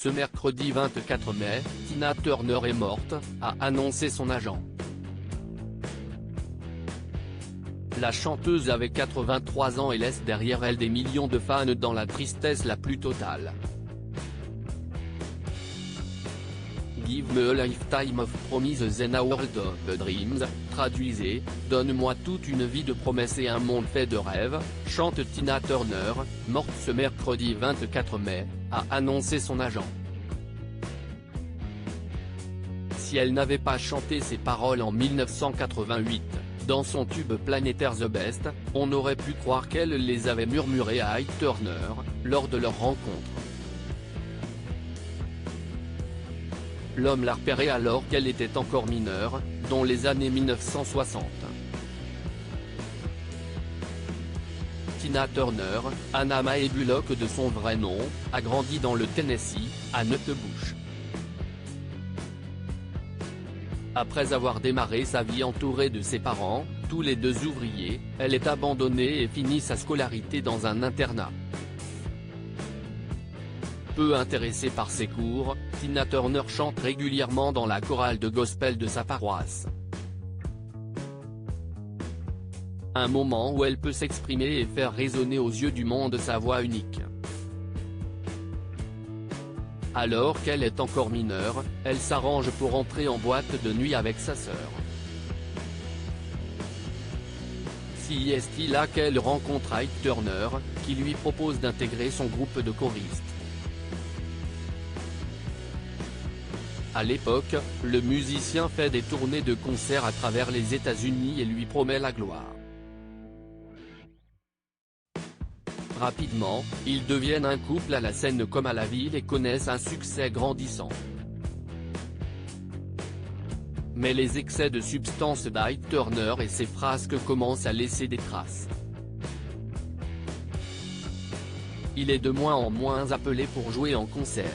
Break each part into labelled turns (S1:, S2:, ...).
S1: Ce mercredi 24 mai, Tina Turner est morte, a annoncé son agent. La chanteuse avait 83 ans et laisse derrière elle des millions de fans dans la tristesse la plus totale. Give me a lifetime of promises and a world of dreams, traduisez, donne-moi toute une vie de promesses et un monde fait de rêves, chante Tina Turner, morte ce mercredi 24 mai, a annoncé son agent. Si elle n'avait pas chanté ces paroles en 1988, dans son tube planétaire The Best, on aurait pu croire qu'elle les avait murmurées à Ike Turner, lors de leur rencontre. L'homme la repérait alors qu'elle était encore mineure, dans les années 1960. Tina Turner, Anna Mae Bullock de son vrai nom, a grandi dans le Tennessee, à Nutbush. Après avoir démarré sa vie entourée de ses parents, tous les deux ouvriers, elle est abandonnée et finit sa scolarité dans un internat. Peu intéressée par ses cours, Tina Turner chante régulièrement dans la chorale de gospel de sa paroisse. Un moment où elle peut s'exprimer et faire résonner aux yeux du monde sa voix unique. Alors qu'elle est encore mineure, elle s'arrange pour entrer en boîte de nuit avec sa sœur. Si est-il là qu'elle rencontre Ike Turner, qui lui propose d'intégrer son groupe de choristes. À l'époque, le musicien fait des tournées de concerts à travers les États-Unis et lui promet la gloire. Rapidement, ils deviennent un couple à la scène comme à la ville et connaissent un succès grandissant. Mais les excès de substances d'Ike Turner et ses frasques commencent à laisser des traces. Il est de moins en moins appelé pour jouer en concert.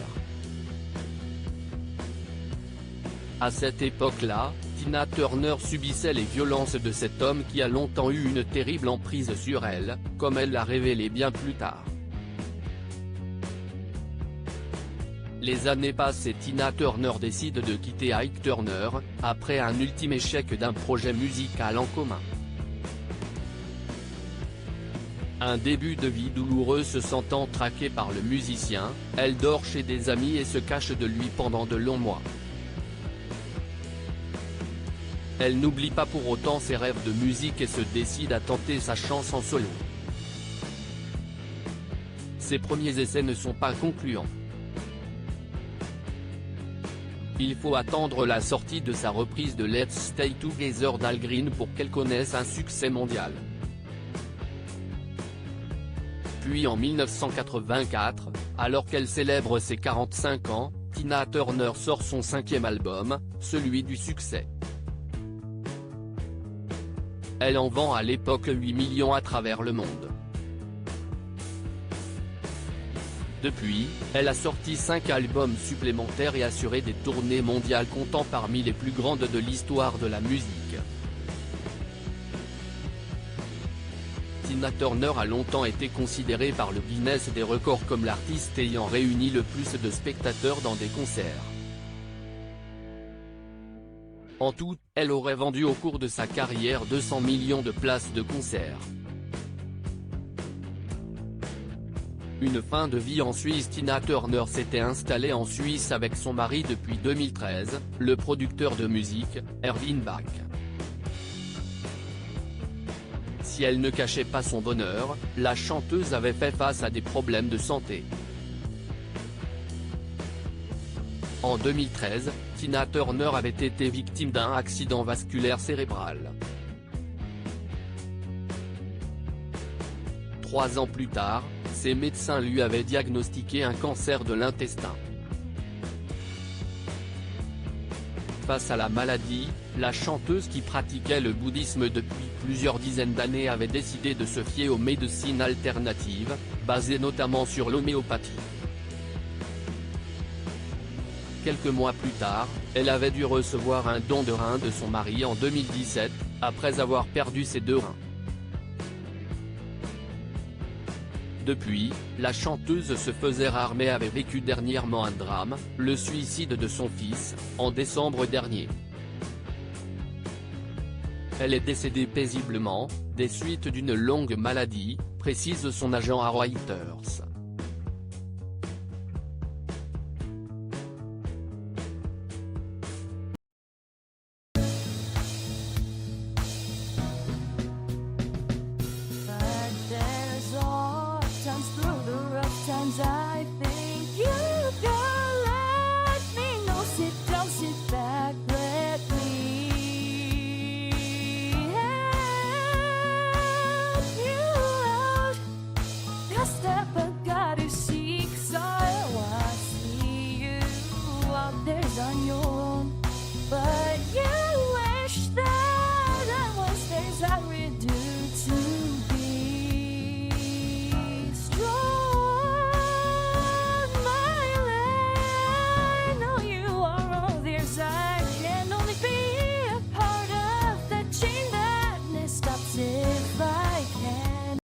S1: À cette époque-là, Tina Turner subissait les violences de cet homme qui a longtemps eu une terrible emprise sur elle, comme elle l'a révélé bien plus tard. Les années passent et Tina Turner décide de quitter Ike Turner, après un ultime échec d'un projet musical en commun. Un début de vie douloureux. Se sentant traquée par le musicien, elle dort chez des amis et se cache de lui pendant de longs mois. Elle n'oublie pas pour autant ses rêves de musique et se décide à tenter sa chance en solo. Ses premiers essais ne sont pas concluants. Il faut attendre la sortie de sa reprise de Let's Stay Together d'Al Green pour qu'elle connaisse un succès mondial. Puis en 1984, alors qu'elle célèbre ses 45 ans, Tina Turner sort son 5e album, celui du succès. Elle en vend à l'époque 8 millions à travers le monde. Depuis, elle a sorti 5 albums supplémentaires et assuré des tournées mondiales comptant parmi les plus grandes de l'histoire de la musique. Tina Turner a longtemps été considérée par le Guinness des records comme l'artiste ayant réuni le plus de spectateurs dans des concerts. En tout, elle aurait vendu au cours de sa carrière 200 millions de places de concert. Une fin de vie en Suisse. Tina Turner s'était installée en Suisse avec son mari depuis 2013, le producteur de musique, Erwin Bach. Si elle ne cachait pas son bonheur, la chanteuse avait fait face à des problèmes de santé. En 2013, Tina Turner avait été victime d'un accident vasculaire cérébral. 3 ans plus tard, ses médecins lui avaient diagnostiqué un cancer de l'intestin. Face à la maladie, la chanteuse qui pratiquait le bouddhisme depuis plusieurs dizaines d'années avait décidé de se fier aux médecines alternatives, basées notamment sur l'homéopathie. Quelques mois plus tard, elle avait dû recevoir un don de rein de son mari en 2017, après avoir perdu ses 2 reins. Depuis, la chanteuse se faisait rare mais avait vécu dernièrement un drame, le suicide de son fils, en décembre dernier. Elle est décédée paisiblement, des suites d'une longue maladie, précise son agent à Reuters.